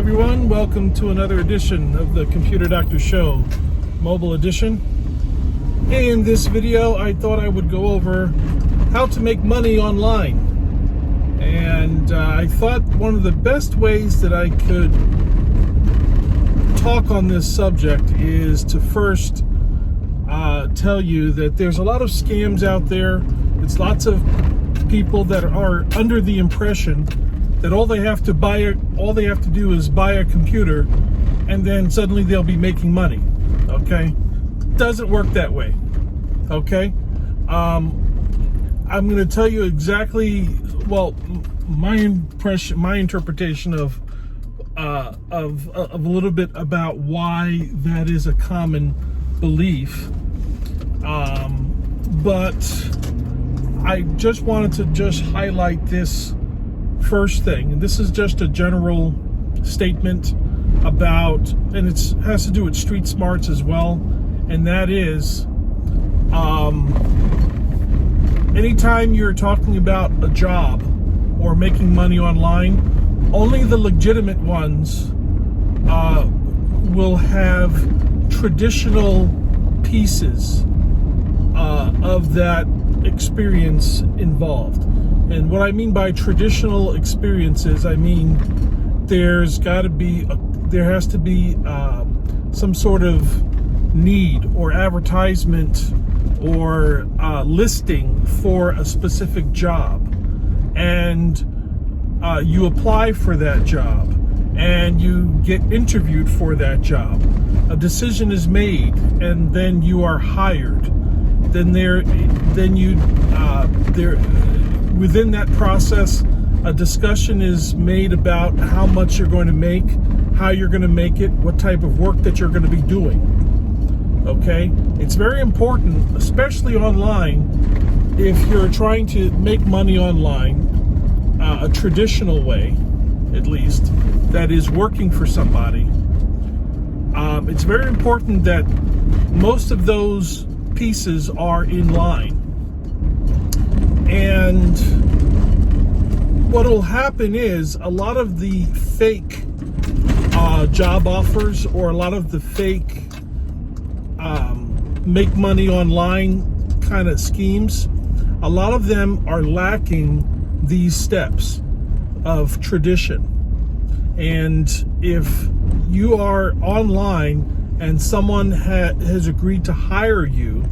everyone. Welcome to another edition of the Computer Doctor Show, mobile edition. In this video, I thought I would go over how to make money online. And I thought one of the best ways that I could talk on this subject is to first tell you that there's a lot of scams out there. It's lots of people that are under the impression that all they have to do is buy a computer and then suddenly they'll be making money. Okay? Doesn't work that way. Okay? I'm going to tell you exactly, my interpretation of a little bit about why that is a common belief. But I just wanted to highlight this first thing, and this is just a general statement about, and it has to do with street smarts as well, and that is, anytime you're talking about a job or making money online, only the legitimate ones will have traditional pieces of that experience involved. And what I mean by traditional experiences, I mean there has to be some sort of need or advertisement or listing for a specific job, and you apply for that job and you get interviewed for that job. A decision is made, and then you are hired. Within that process, a discussion is made about how much you're going to make, how you're going to make it, what type of work that you're going to be doing. Okay? It's very important, especially online, if you're trying to make money online, a traditional way, at least, that is working for somebody. It's very important that most of those pieces are in line. And what will happen is a lot of the fake job offers, or a lot of the fake make money online kind of schemes, a lot of them are lacking these steps of tradition. And if you are online and someone has agreed to hire you,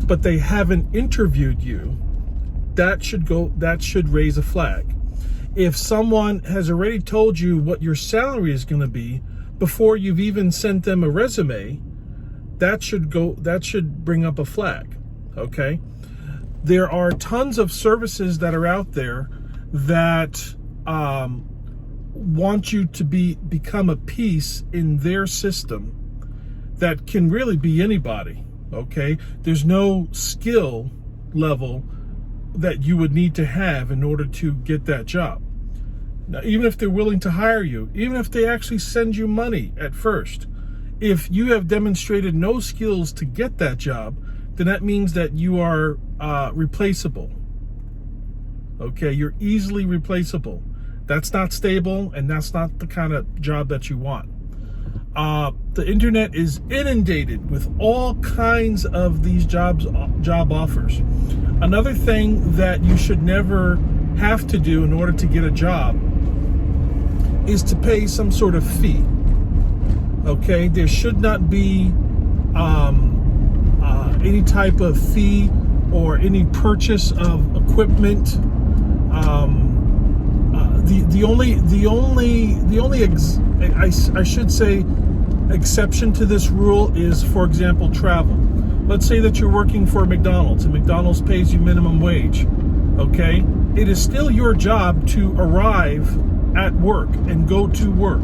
but they haven't interviewed you, that should raise a flag. If someone has already told you what your salary is going to be before you've even sent them a resume, that should bring up a flag. Okay? There are tons of services that are out there that want you to become a piece in their system that can really be anybody. Okay? There's no skill level that you would need to have in order to get that job. Now, even if they're willing to hire you, even if they actually send you money at first, if you have demonstrated no skills to get that job, then that means that you are replaceable. Okay, you're easily replaceable. That's not stable, and that's not the kind of job that you want. The internet is inundated with all kinds of these job offers. Another thing that you should never have to do in order to get a job is to pay some sort of fee. Okay, there should not be any type of fee or any purchase of equipment. I should say exception to this rule is, for example, travel. Let's say that you're working for McDonald's and McDonald's pays you minimum wage. Okay, it is still your job to arrive at work and go to work.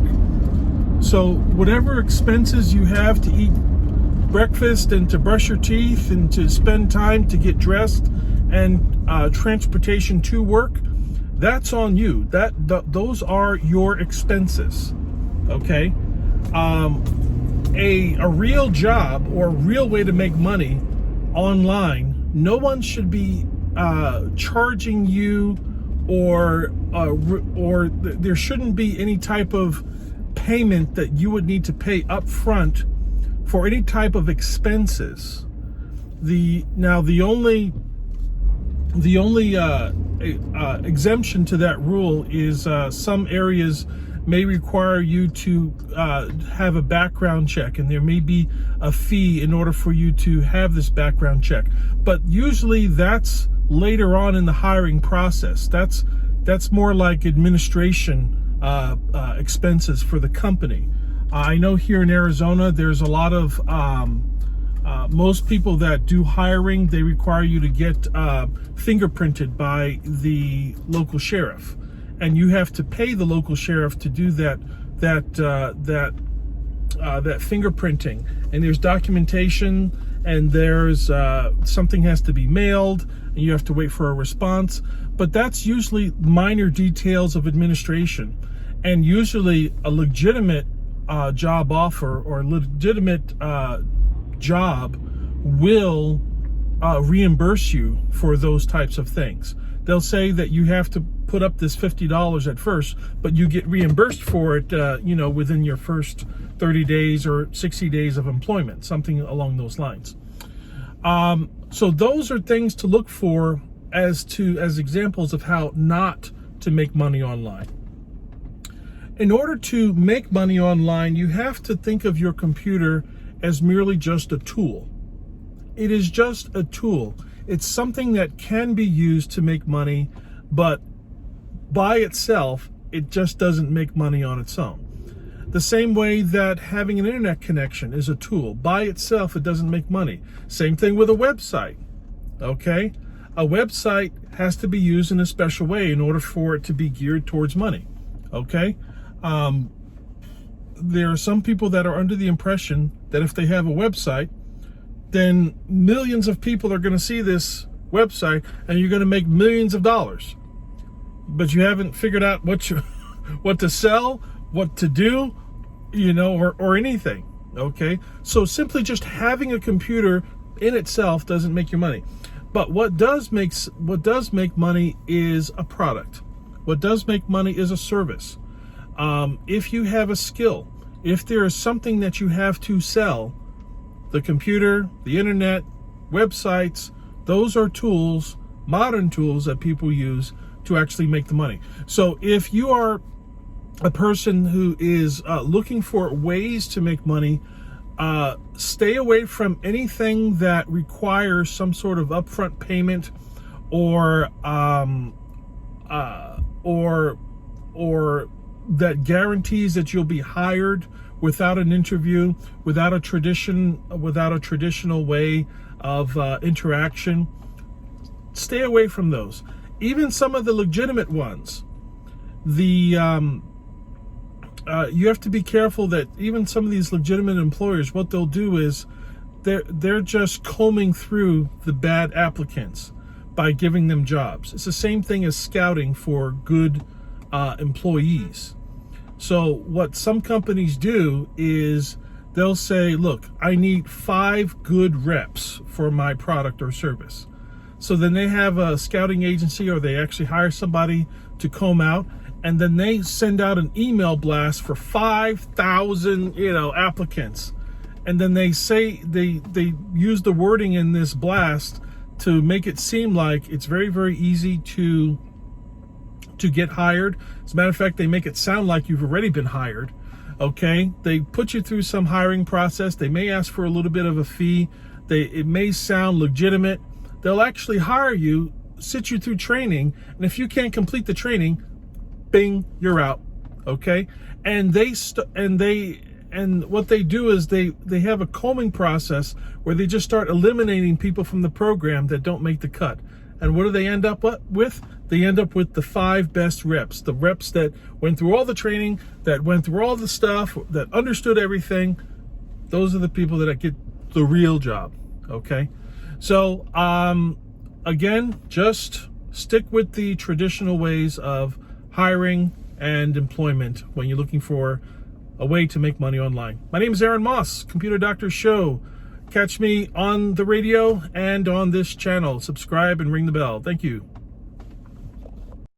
So whatever expenses you have to eat breakfast and to brush your teeth and to spend time to get dressed and transportation to work, that's on you. Those are your expenses. Okay? A real job or a real way to make money online, no one should be charging you or there shouldn't be any type of payment that you would need to pay up front for any type of expenses. The only exemption to that rule is some areas may require you to have a background check, and there may be a fee in order for you to have this background check. But usually that's later on in the hiring process. That's more like administration expenses for the company. I know here in Arizona, there's a lot of most people that do hiring, they require you to get fingerprinted by the local sheriff, and you have to pay the local sheriff to do that fingerprinting. And there's documentation, and there's something has to be mailed, and you have to wait for a response. But that's usually minor details of administration, and usually a legitimate job offer or legitimate job will reimburse you for those types of things. They'll say that you have to put up this $50 at first, but you get reimbursed for it, within your first 30 days or 60 days of employment, something along those lines. So those are things to look for as examples of how not to make money online. In order to make money online, you have to think of your computer as merely just a tool. It is just a tool. It's something that can be used to make money, but by itself, it just doesn't make money on its own. The same way that having an internet connection is a tool. By itself, it doesn't make money. Same thing with a website, okay? A website has to be used in a special way in order for it to be geared towards money, okay? There are some people that are under the impression that if they have a website, then millions of people are going to see this website and you're going to make millions of dollars. But you haven't figured out what to sell, what to do, or anything. Okay? So simply just having a computer in itself doesn't make your money. But what does make money is a product. What does make money is a service. If you have a skill, if there is something that you have to sell, the computer, the internet, websites, those are tools, modern tools that people use to actually make the money. So if you are a person who is looking for ways to make money, stay away from anything that requires some sort of upfront payment or that guarantees that you'll be hired without an interview, without a traditional way of interaction. Stay away from those. Even some of the legitimate ones. You have to be careful that even some of these legitimate employers, what they'll do is they're just combing through the bad applicants by giving them jobs. It's the same thing as scouting for good employees. So what some companies do is they'll say, look, I need 5 good reps for my product or service. So then they have a scouting agency, or they actually hire somebody to comb out, and then they send out an email blast for 5,000, applicants. And then they say they use the wording in this blast to make it seem like it's very, very easy to get hired. As a matter of fact, they make it sound like you've already been hired. Okay, they put you through some hiring process. They may ask for a little bit of a fee. It may sound legitimate. They'll actually hire you, sit you through training, and if you can't complete the training, bing, you're out. Okay, and what they do is they have a combing process where they just start eliminating people from the program that don't make the cut. And what do they end up with? They end up with the 5 best reps, the reps that went through all the training, that went through all the stuff, that understood everything. Those are the people that get the real job, okay? So, again, just stick with the traditional ways of hiring and employment when you're looking for a way to make money online. My name is Aaron Moss, Computer Doctor Show. Catch me on the radio and on this channel. Subscribe and ring the bell. Thank you.